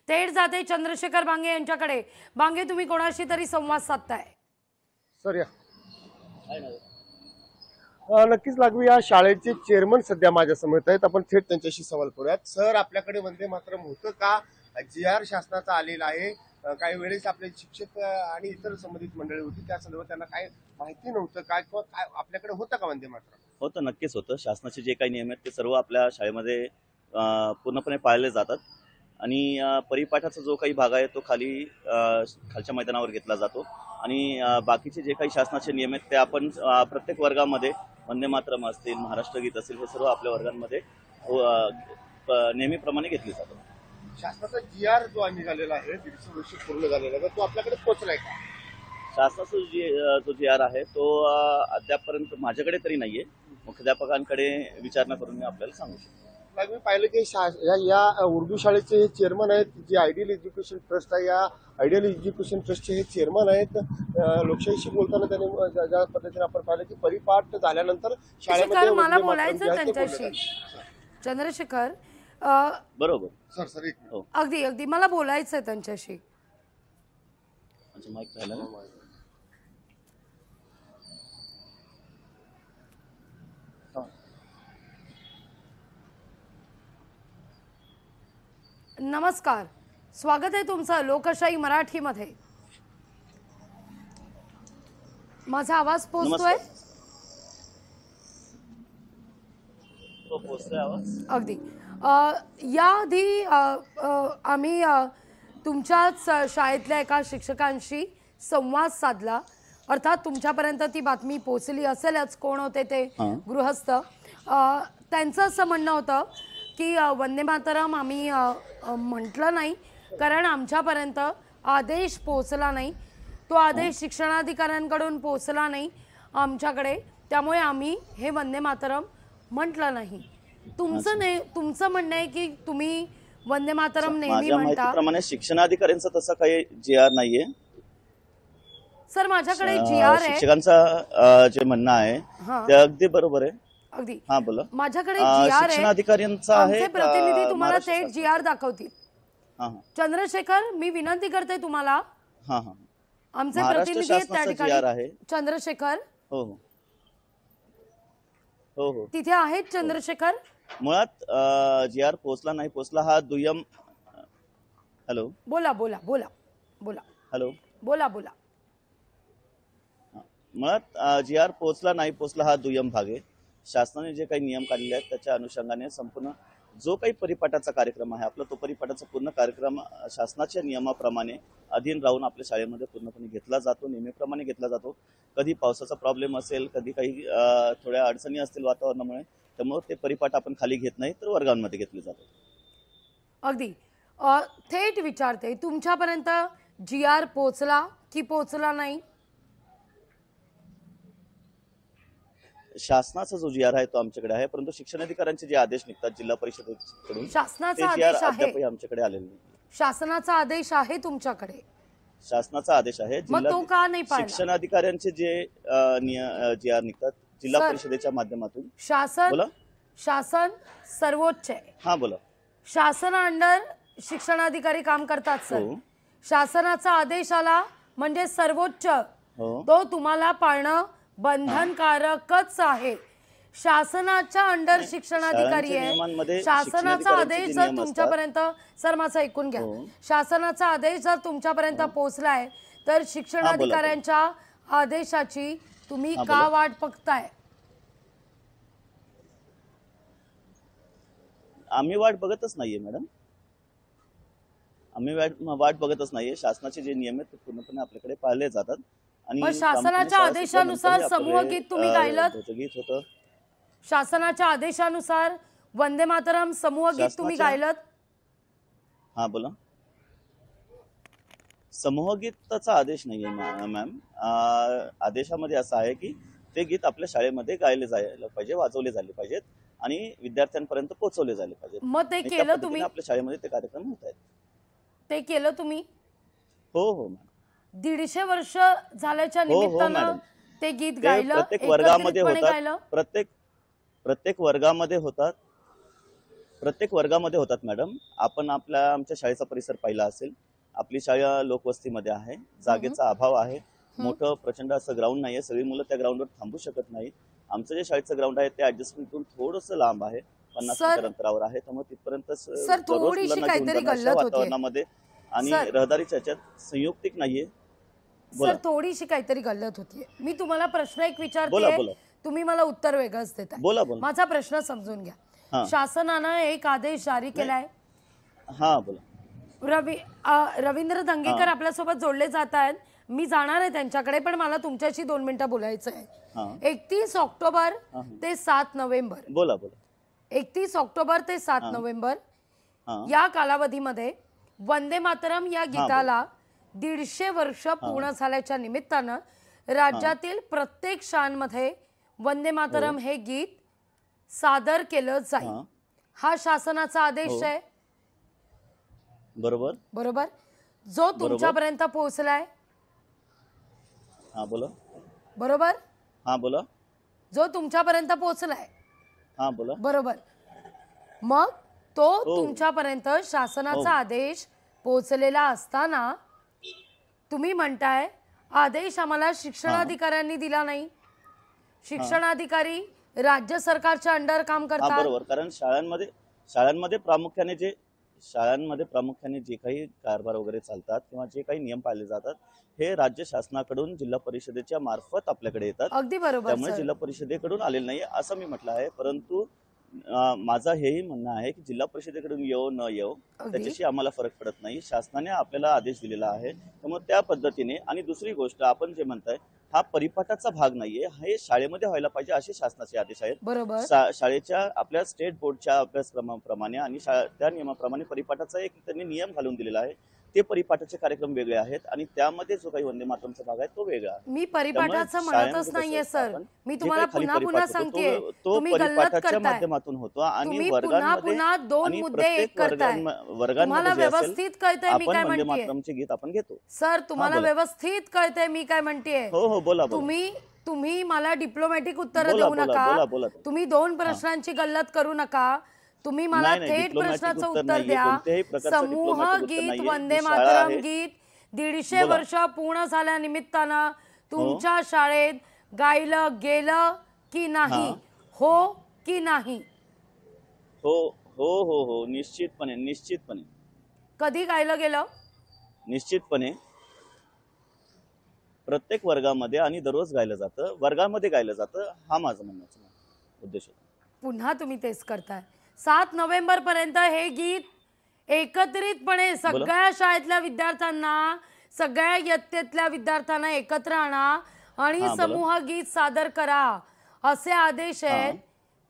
थेट जाते चंद्रशेखर बांगे यांच्याकडे। बांगे, तुम्ही कोणाशी तरी संवाद साधताय? सर या नक्कीच लागू या शाळेचे चेअरमन सध्या माझ्या समोर आहेत, आपण थेट त्यांच्याशी सवाल करूयात। सर, आपल्याकडे वंदे मातरम होतं का? जी.आर. शासनाचा आलेला आहे, काही वेळेस आपले शिक्षक आणि इतर संबंधित मंडळी होती, त्या संदर्भात त्यांना काय माहिती नव्हतं काय किंवा काय आपल्याकडे होतं का वंदे मातरम? होतं, नक्कीच होतं। शासनाचे जे काही नियम आहेत ते सर्व आपल्या शाळेमध्ये पूर्णपणे पाळले जातात आणि परिपाठाचा जो काही भाग आहे तो खालच्या मैदानावर घेतला जातो आणि बाकीचे जे काही शासनाचे नियम आहेत ते आपण प्रत्येक वर्गामध्ये वंदे मातरम असतील, महाराष्ट्र गीत असेल, हे सर्व आपल्या वर्गांमध्ये नेहमीप्रमाणे घेतले जातात। शासनाचा जी.आर. जो निघालेला आहे, 150 वर्ष पूर्ण झालेला आहे, तो आपल्याकडे पोहोचलाय का? शासनाचा जो जी.आर. आहे तो अद्यापपर्यंत माझ्याकडे तरी नाहीये, मुख्याध्यापकांकडे विचारणा करून मी आपल्याला सांगू शकतो। मी पाहिलं की या उर्दू शाळेचे चेअरमन आहेत, जे आयडियल एज्युकेशन ट्रस्ट आहे, या आयडियल एज्युकेशन ट्रस्टचे हे चेअरमन आहेत। लोकशाहीशी बोलताना त्यांनी ज्या पद्धतीने आपण पाहिलं की परिपाठ झाल्यानंतर शाळेमध्ये मला बोलायचं त्यांच्याशी। चंद्रशेखर, बरोबर सर एक अगदी अगदी मला बोलायचं त्यांच्याशी। माईक पाहिलं ना? नमस्कार, स्वागत आहे तुमचं लोकशाही मराठीमध्ये। माझा आवाज पोहोचतोय? अगदी याआधी आम्ही तुमच्याच शाळेतल्या एका शिक्षकांशी संवाद साधला, अर्थात तुमच्यापर्यंत ती बातमी पोहोचली असेलच। कोण होते ते? गृहस्थ। त्यांचं असं म्हणणं होतं की वंदे मातरम आम्ही म्हटलं नाही, कारण आमच्यापर्यंत आदेश पोहोचला नाही, तो आदेश शिक्षणाधिकाऱ्यांकडून पोहोचला नाही आमच्याकडे, त्यामुळे आम्ही हे वंदे मातरम म्हटलं नाही। तुमचं म्हणणं आहे की तुम्ही वंदे मातरम नेहमी म्हणता। माहितीप्रमाणे शिक्षणाधिकाऱ्यांचं तसं काही जी.आर. नाहीये सर। माझ्याकडे जी.आर. आहे। शिक्षकांचं जे म्हणणं आहे ते अगदी बरोबर आहे। अगदी हां, बोला। माझ्याकडे जी.आर. आहे, शिक्षणाधिकाऱ्यांचा आहे, आमचे प्रतिनिधी तुम्हाला थेट जी.आर. दाखवतील। हां, चंद्रशेखर, मी विनंती करते तुम्हाला, हां हां आमचे प्रतिनिधी आहेत त्या ठिकाणी। चंद्रशेखर, हो हो हो तिथे आहेत चंद्रशेखर। मुळात जी.आर. पोहोचला नाही पोहोचला हा दुय्यम। हॅलो, बोला बोला बोला बोला हॅलो, बोला बोला। मुळात जी.आर. पोहोचला नाही पोहोचला हा दुय्यम भाग आहे। शासनाने जे काही नियम काढलेले आहेत त्याच्या अनुषंगाने संपूर्ण जो काही परिपाठाचा कार्यक्रम आहे आपला, तो परिपाठाचा पूर्ण कार्यक्रम शासनाच्या नियमाप्रमाणे अधीन राहून आपल्या शाळेमध्ये पूर्णपणे घेतला जातो, नेहमीप्रमाणे घेतला जातो। कधी पावसाचा प्रॉब्लेम असेल, कधी काही थोड्या अडचणी असतील वातावरणामुळे, त्यामुळे ते परिपाठ आपण खाली घेत नाही तर वर्गांमध्ये घेतले जातात। अगदी थेट विचारते, तुमच्यापर्यंत जी.आर. पोहोचला की पोहोचला नाही? शासनाचा जो जी.आर. आहे तो आमच्याकडे आहे, परंतु शिक्षणाधिकाऱ्यांचे जे आदेश निघतात जिल्हा परिषदेकडून, शासनाचा आदेश आहे, आमच्याकडे आलेले नाही। शासनाचा आदेश आहे तुमच्याकडे? शासनाचा आदेश आहे, मग तो का नाही पाळला? शिक्षणाधिकाऱ्यांचे जे जी.आर. निघतात जिल्हा परिषदेच्या माध्यमातून। शासन सर्वोच्च आहे। हा, बोला। शासना अंडर शिक्षणाधिकारी काम करतात सर। शासनाचा आदेश आला म्हणजे सर्वोच्च, तो तुम्हाला पाळणं बंधनकारकच आहे। शासनाच्या अंडर शिक्षणाधिकारी आहे। शासनाचा आदेश जर तुमच्यापर्यंत, सर माझं ऐकून घ्या, शासनाचा आदेश जर तुमच्यापर्यंत पोहोचलाय तर शिक्षणाधिकाऱ्यांच्या आदेशाची तुम्ही का वाट बघताय? आम्ही वाट बघतच नाहीये मॅडम, आम्ही वाट बघतच नाहीये। शासनाचे जे नियम आहेत ते पूर्णपणे आपल्याकडे पाळले जातात आणि शासनाच्या आदेशानुसार समूह गीत तुम्ही गायलं? शासनाच्या आदेशानुसार वंदे मातरम समूह गीत तुम्ही गायलं? हा, बोला। समूह गीताचा आदेश नाहीये मॅम, आदेशामध्ये असं आहे की ते गीत आपल्या शाळेमध्ये गायले जायला पाहिजे, वाजवले झाले पाहिजेत आणि विद्यार्थ्यांपर्यंत पोहोचवले झाले पाहिजेत। मग ते केलं तुम्ही? आपल्या शाळेमध्ये ते कार्यक्रम होत आहेत, ते केलं तुम्ही? हो हो मॅम। 150 वर्ष झाल्याच्या निमित्तानं ते गीत गायलं, प्रत्येक वर्गामध्ये होतात, प्रत्येक वर्गामध्ये होतात। प्रत्येक वर्गामध्ये होतात मॅडम. आपण आमच्या शाळेचा परिसर पाहिला असेल. आपली शाळा लोकवस्तीमध्ये आहे, जागेचा अभाव आहे, मोठं प्रचंड असं ग्राउंड नाहीये, सगळी मुलं त्या ग्राउंडवर थांबू शकत नाही. आमचं जे शाळेचं ग्राउंड आहे ते ऍडजस्टमेंटून थोडंसं लांब आहे, 50 मीटर अंतरावर आहे. त्यामुळे तिथपर्यंत दररोज मुलांना घेऊन जाणं अशा वातावरणामध्ये आणि रहदारीच्या ह्याच्यात संयुक्तिक नाहीये. सर थोडीशी काहीतरी गल्लत होतीये. मी तुम्हाला प्रश्न एक बोला. विचारते, तुम्ही मला उत्तर वेगळंच देताय. बोला. माझा प्रश्न समजून घ्या. शासनानं एक आदेश जारी केलाय. हा बोला. रवींद्र दंगेकर आपल्यासोबत जोडले जात आहेत. मी जाणार आहे त्यांच्याकडे, पण मला तुमच्याशी 2 मिनिटं बोलायचं आहे. 31 ऑक्टोबर ते 7 नोव्हेंबर. बोला. 31 ऑक्टोबर ते 7 नोव्हेंबर या कालावधीमध्ये वंदे मातरम या गीताला 150 वर्ष पूर्ण झाल्याच्या निमित्तानं राज्यातील प्रत्येक शाळांमध्ये वंदे मातरम हे गीत सादर केलं जाईल. हा शासनाचा आदेश आहे. बरोबर. जो तुमच्यापर्यंत पोहोचलाय. बोला. बरोबर. जो तुमच्यापर्यंत पोहोचलाय. बोला. बरोबर. मग तो तुमच्यापर्यंत शासनाचा आदेश पोहोचलेला असताना तुम्ही म्हणताय आदेश आम्हाला शिक्षणाधिकाऱ्यांनी दिला नाही. शिक्षणाधिकारी राज्य सरकारच्या अंडर काम करतात. बरोबर. कारण शाळांमध्ये प्रामुख्याने जे काही कारभार वगैरे चालतात किंवा जे काही नियम पाळले जातात हे राज्य शासनाकडून जिल्हा परिषदेच्या मार्फत आपल्याकडे येतात. अगदी बरोबर. त्यामुळे जिल्हा परिषदेकडून आलेलं नाही असं मी म्हटलं आहे. परंतु माझं हेही म्हणणं आहे की जिल्हा परिषदेकडून येऊ न येऊ त्याच्याशी आम्हाला फरक पडत नाही. शासनाने आपल्याला आदेश दिलेला आहे, त्यामुळे त्या पद्धतीने. आणि दुसरी गोष्ट, आपण जे म्हणताय हा परिपाठाचा भाग नाहीये, हे शाळेमध्ये व्हायला पाहिजे असे शासनाचे आदेश आहेत. बरोबर. शाळेच्या आपल्या स्टेट बोर्डच्या अभ्यासक्रमाप्रमाणे आणि त्या नियमाप्रमाणे परिपाठाचा एक त्यांनी नियम घालून दिलेला आहे. ते परिपाठाचे कार्यक्रम वेगळे आहेत आणि त्यामध्ये जो काही वंदे मातरमचा भाग आहे तो वेगळा आहे. मी परिपाठाचं म्हणतच नाहीये सर. मी तुम्हाला पुन्हा सांगते, तो परिपाठाच्या माध्यमातून होतो आणि पुन्हा 2 मुद्दे एक करताय. तुम्हाला व्यवस्थित कळतंय मी काय म्हणते. मातरमचे गीत आपण घेतो. सर तुम्हाला व्यवस्थित कळतंय मी काय म्हणते. हो बोला. तुम्ही मला डिप्लोमॅटिक उत्तर देऊ नका. तुम्ही 2 प्रश्नांची गल्लत करू नका. तुम्ही मला थेट प्रश्नाचं उत्तर द्या. समूह गीत वंदे मातरम गीत 150 वर्ष पूर्ण झाल्या निमित्तानं तुमच्या शाळेत गायलं गेलं की नाही? हो की नाही? हो. निश्चितपणे. कधी गायलं गेलं? निश्चितपणे प्रत्येक वर्गामध्ये आणि दररोज गायलं जातं. वर्गामध्ये गायलं जातं. हा माझा म्हणण्याचा उद्देश होता. पुन्हा तुम्ही तेच करताय. 7 नोव्हेंबर पर्यंत हे गीत एकत्रितपणे सगळ्या शाळेतल्या विद्यार्थ्यांना, सगळ्या इयत्तेतल्या विद्यार्थ्यांना एकत्र आणा आणि समूह गीत सादर करा असे आदेश आहेत.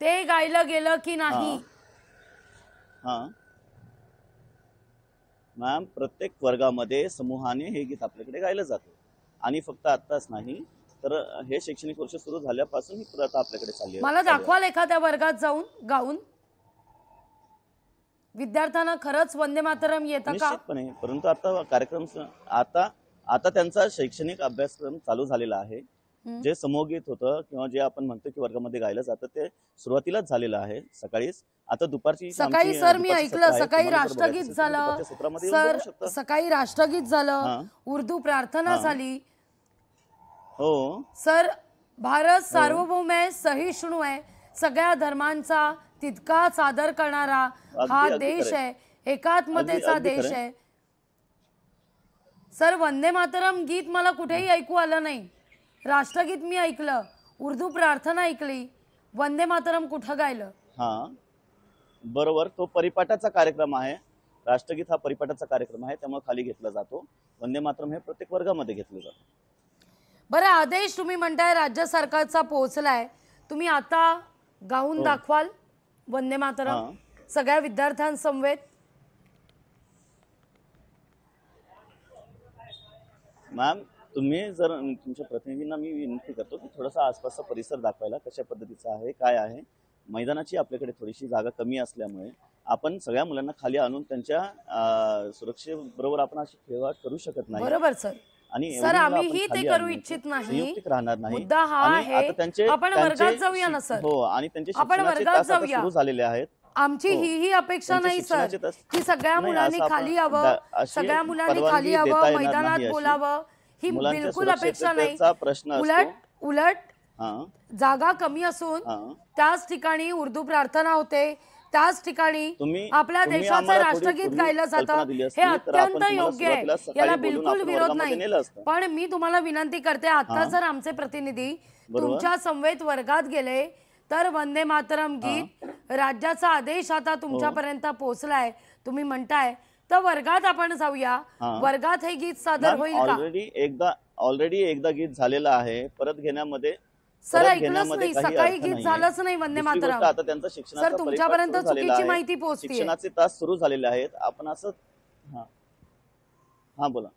ते गायलं गेलं की नाही? मॅम, प्रत्येक वर्गामध्ये समूहाने हे गीत आपल्याकडे गायलं जातं आणि फक्त आत्ताच नाही तर हे शैक्षणिक वर्ष सुरू झाल्यापासून ही प्रथा आपल्याकडे चालली आहे. मला दाखवाल एखाद्या वर्गात जाऊन गाऊन विद्यार्थ्यांना खरंच वंदे मातरम येतं का? निश्चितपणे. परंतु आता कार्यक्रम आता त्यांचा शैक्षणिक अभ्यासक्रम चालू झालेला आहे. जे समूहगीत होतं किंवा जे आपण म्हणतो की वर्गामध्ये गायलं जातं ते सुरुवातीलाच झालेलं आहे सकाळीच. आता दुपारची सकाळी सर मी ऐकलं सकाळी राष्ट्रगीत झालं. सर सकाळी राष्ट्रगीत झालं, उर्दू प्रार्थना झाली. हो सर, भारत सार्वभौम आहे, सहिष्णू आहे, सगळ्या धर्मांचा तितकाच आदर करणारा हा देश आहे, एकात्मतेचा देश आहे. सर वंदे मातरम गीत मला कुठेही ऐकू आलं नाही. राष्ट्रगीत मी ऐकलं, उर्दू प्रार्थना ऐकली, वंदे मातरम कुठं गायलं? बरोबर. तो परिपाठाचा कार्यक्रम आहे. राष्ट्रगीत हा परिपाठाचा कार्यक्रम आहे, त्यामुळे खाली घेतला जातो. वंदे मातरम हे प्रत्येक वर्गामध्ये घेतलं जातं. बरं, आदेश तुम्ही म्हणताय राज्य सरकारचा पोहोचलाय, तुम्ही आता गाऊन दाखवाल वंदे मातरम सगळ्या विद्यार्थ्यांसमवेत? मॅम, तुम्ही जर तुमच्या प्रतिनिधींना मी विनंती करतो की थोडासा आसपासचा परिसर दाखवायला कशा पद्धतीचा आहे, काय आहे. मैदानाची आपल्याकडे थोडीशी जागा कमी असल्यामुळे आपण सगळ्या मुलांना खाली आणून त्यांच्या सुरक्षेबरोबर आपण अशी खेळवाट करू शकत नाही. बरोबर सर. आणि सर आम्हीही ते करू इच्छित नाही. राहणार नाही. मुद्दा हा आहे, आपण वर्गात जाऊया ना सर. हो, आणि त्यांचे आपण वर्गात जाऊया. सुरू झालेले आहेत. आमची हो. ही अपेक्षा त्यांच्या नाही सर शिक्षणाचे तास- की सगळ्या नाही, मुलांनी असं आपण खाली यावं, अशी सगळ्या मुलांनी परवानगी खाली देता यावं, येणार मैदानात नाही अशी. बोलावं, ही मुलांच्या बिलकुल अपेक्षा नाही. सुरक्षिततेचा प्रश्न असतो. उलट उलट हा जागा कमी असून हा त्याच ठिकाणी उर्दू प्रार्थना होते, त्याच ठिकाणी तुम्ही- आपल्या तुम्ही देशाचं आम्हाला थोडी राष्ट्रगीत पूर्वी गायलं कल्पना जातं, दिली हे असती तर आपण अत्यंत तुम्हाला योग्य आहे, सुरुवातीला सकाळी याला बोलून बिलकुल आपण विरोध वर्गामध्ये नाही. नेलं असतं. पण मी तुम्हाला विनंती करते, आता जर आमचे प्रतिनिधी बरोबर. तुमच्या समवेत वर्गात गेले तर वंदे मातरम गीत राज्याचा आदेश आता तुमच्यापर्यंत पोहोचलाय, तुम्ही म्हणताय, तर वर्गात आपण जाऊया. वर्गात हे गीत सादर होईल का? ऑलरेडी एकदा गीत झालेलं आहे. परत घेण्यामध्ये सर परत ऐकलंच घेण्यामध्ये नाही, काही सकाळी अर्थ गीत नाहीये. झालंच नाही वंदे दुसरी गोष्ट, मातरम. आता त्यांचा शिक्षणाचा सर, परिपाक तुमच्यापर्यंत सुरू झालेला चुकीची आहे. माहिती पोहोचतीये. शिक्षणाचे तास सुरू झालेले आहेत. आपण असं हा हा बोला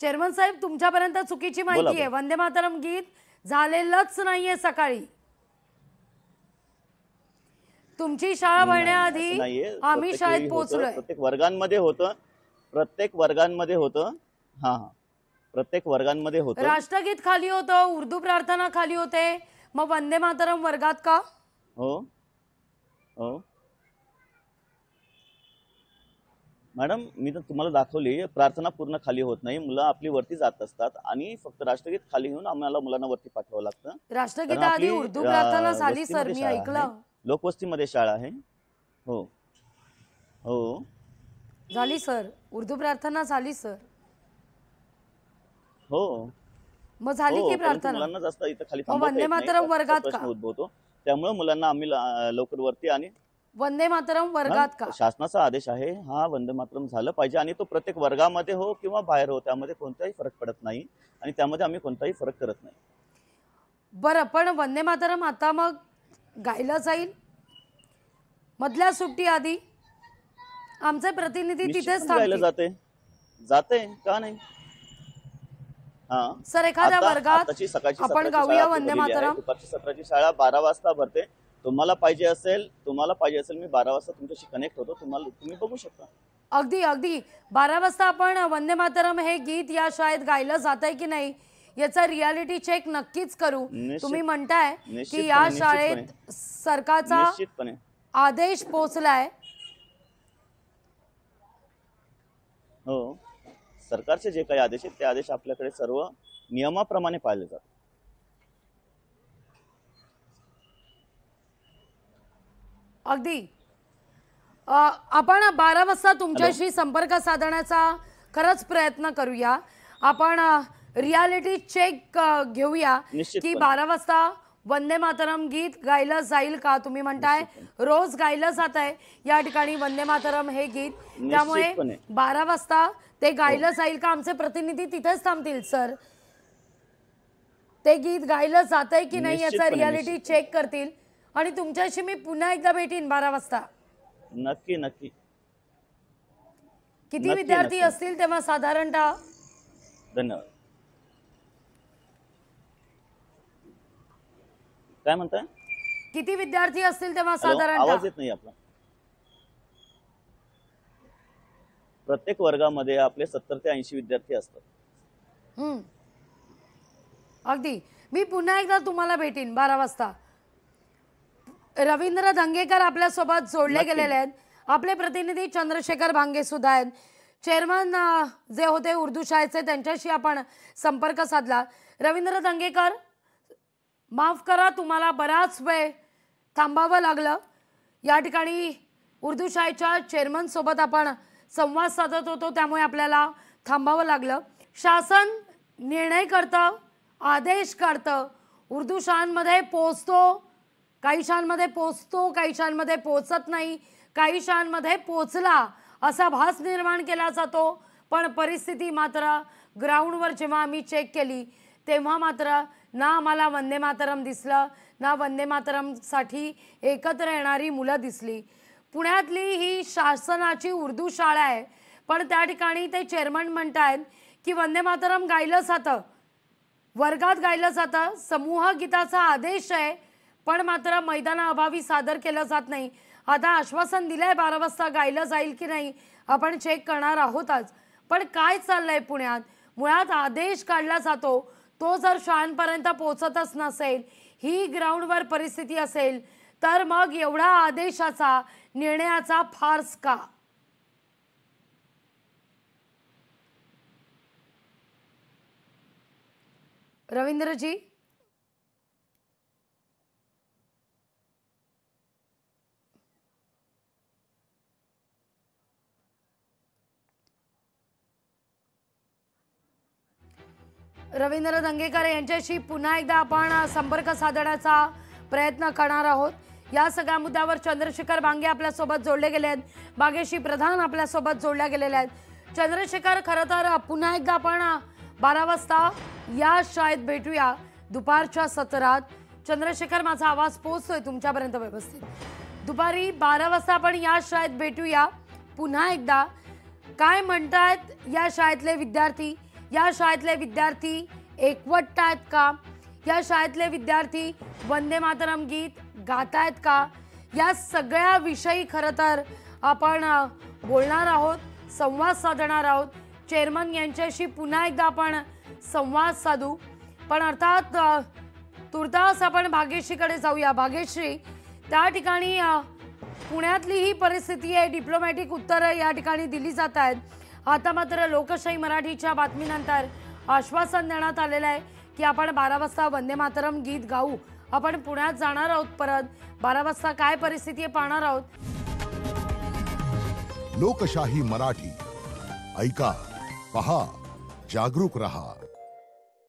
चेअरमन साहेब, तुमच्यापर्यंत चुकीची माहिती आहे. वंदे मातरम गीत झालेलंच नाहीये सकाळी. तुमची शाळा भरण्याआधी नाहीये. आम्ही प्रत्येक शाळेत वेळी होतं. पोहोचलोय. प्रत्येक वर्गांमध्ये होतं. प्रत्येक वर्गांमध्ये होतं. राष्ट्रगीत खाली होतं, उर्दू प्रार्थना खाली होते, मग वंदे मातरम वर्गात का? हो हो मॅडम, मी तर तुम्हाला दाखवली, प्रार्थना पूर्ण खाली होत नाही. मुलं आपली वरती जात असतात आणि फक्त राष्ट्रगीत खाली घेऊन आम्हाला मुलांना वरती पाठवावं लागतं. राष्ट्रगीताआधी उर्दू प्रार्थना झाली सर, मी ऐकलं. लोकवस्तीमध्ये शाळा आहे. हो हो झाली सर, उर्दू प्रार्थना झाली सर. हो मग झाली की परंतु प्रार्थना? मुलांना जास्त इथं खाली मग थांबवता वंदे येत नाही. मातरम असा वर्गात प्रश्न का? उद्भवतो. त्यामुळे मुलांना आम्ही लवकर वरती आणि वंदे मातरम वर्गात का? शासनाचा आदेश आहे, हा वंदे मातरम झालं पाहिजे आणि तो प्रत्येक वर्गामध्ये हो किंवा बाहेर हो, त्यामध्ये कोणताही फरक पडत नाही आणि त्यामध्ये आम्ही कोणताही फरक करत नाही. बरं, पण वंदे मातरम आता मग गायलं जाईल मधल्या सुट्टी आधी? आमचे प्रतिनिधी तिथेच निश्चितपणे गायलं थांबतील. जाते का नाही? हा सर, एखाद्या वर्गात आताची सकाळची आपण सत्राची गाऊया शाळा वंदे भरलेली आहे. मातरम. दुपारची सत्राची शाळा 12 वाजता भरते. तुम्हाला पाहिजे असेल मी 12 वाजता तुमच्याशी कनेक्ट होतो. तुम्ही बघू शकता. अगदी अगदी 12 वाजता आपण वंदे मातरम हे गीत या शाळेत गायलं जातंय की नाही याचा रियालिटी चेक नक्कीच करू. तुम्ही म्हणताय की या शाळेत सरकारचा निश्चितपणे आदेश पोहोचलाय. हो, सरकारचे जे काही आदेश आहेत ते आदेश आपल्याकडे सर्व नियमाप्रमाणे पाळले जातात. अगदी आपण 12 वाजता तुमच्याशी संपर्क साधण्याचा खरंच प्रयत्न करूया. आपण रियालिटी चेक घेऊया की 12 वाजता वंदे मातरम गीत गायलं जाईल का? तुम्ही म्हणताय रोज गायलं जात आहे या ठिकाणी वंदे मातरम हे गीत, त्यामुळे 12 वाजता ते गायलं जाईल का? आमचे प्रतिनिधी तिथेच थांबतील सर. ते गीत गायलं जातंय की नाही याचा रियालिटी चेक करतील आणि तुमच्याशी मी पुन्हा एकदा भेटीन 12 वाजता. नक्की नक्की. किती विद्यार्थी असतील तेव्हा साधारणतः? धन्यवाद. काय म्हणताय? किती विद्यार्थी असतील तेव्हा आवाज साधारणतः? येत नाही आपला. प्रत्येक वर्गामध्ये आपले 70 ते 80 विद्यार्थी असतात. अगदी. मी पुन्हा एकदा तुम्हाला भेटीन 12 वाजता. रवींद्र धंगेकर आपल्या सोबत जोडले गेलेले आहेत. आपले प्रतिनिधी चंद्रशेखर भांगे सुद्धा आहेत. चेअरमन जे होते उर्दू शाळेचे त्यांच्याशी आपण संपर्क साधला. रवींद्र धंगेकर, माफ करा, तुम्हाला बराच वेळ थांबावं लागलं. या ठिकाणी उर्दू शाळेच्या चेअरमन सोबत आपण संवाद साधत होतो, त्यामुळे आपल्याला थांबावं लागलं. शासन निर्णय करतं, आदेश काढतं, उर्दू शाळांमध्ये पोहोचतो, काही शाळांमध्ये पोहोचतो, काही शाळांमध्ये पोहोचत नाही, काही शाळांमध्ये पोहोचला असा भास निर्माण केला जातो. पण परिस्थिती मात्र ग्राउंडवर जेव्हा आम्ही चेक केली तेव्हा मात्र ना आम्हाला वंदे मातरम दिसलं, ना वंदे मातरमसाठी एकत्र येणारी मुलं दिसली. पुण्यातली ही शासनाची उर्दू शाळा आहे, पण त्या ठिकाणी ते चेअरमन म्हणतायत की वंदे मातरम गायलं जातं, वर्गात गायलं जातं, समूह गीताचा आदेश आहे, पण मात्र मैदानाअभावी सादर केलं जात नाही. आता आश्वासन दिलंय 12 वाजता गायलं जाईल की नाही आपण चेक करणार आहोतच. पण काय चाललंय पुण्यात? मुळात आदेश काढला जातो, तो जर शाळांपर्यंत पोहोचतच नसेल, ही ग्राउंडवर परिस्थिती असेल, तर मग एवढा आदेशाचा निर्णयाचा फार्स का? रवींद्रजी, रवींद्र दंगेकर यांच्याशी पुन्हा एकदा आपण संपर्क साधण्याचा प्रयत्न करणार आहोत। या सगळ्या मुद्द्यावर चंद्रशेखर बांगे आपल्यासोबत जोडले गेले आहेत, बागेशी प्रधान आपल्यासोबत जोडल्या गेलेल्या आहेत। चंद्रशेखर, खरं तर पुन्हा एकदा आपण 12 वाजता या शाळेत भेटूया दुपारच्या सत्रात। चंद्रशेखर, माझा आवाज पोहोचतोय तुमच्यापर्यंत व्यवस्थित? दुपारी 12 वाजता आपण या शाळेत भेटूया पुन्हा एकदा। काय म्हणतायत या शाळेतले विद्यार्थी? या शाळेतले विद्यार्थी एकवट आहेत का? या शाळेतले विद्यार्थी वंदे मातरम गीत गातायत का? या सगळ्या विषयी खरं तर आपण बोलणार आहोत, संवाद साधणार आहोत। चेअरमन यांच्याशी पुन्हा एकदा आपण संवाद साधू, पण अर्थात तुर्तास आपण भाग्यश्रीकडे जाऊया। भाग्यश्री, त्या ठिकाणी पुण्यातली ही परिस्थिती आहे, डिप्लोमॅटिक उत्तरं या ठिकाणी दिली जात आहेत। आता मात्र लोकशाही मराठीच्या बातमीनंतर आश्वासन देण्यात आलेलं आहे की आपण 12 वाजता वंदे मातरम गीत गाऊ। आपण पुण्यात जाणार आहोत, परत 12 वाजता काय परिस्थिती आहे पाहणार आहोत। लोकशाही मराठी ऐका, पहा, जागरूक रहा।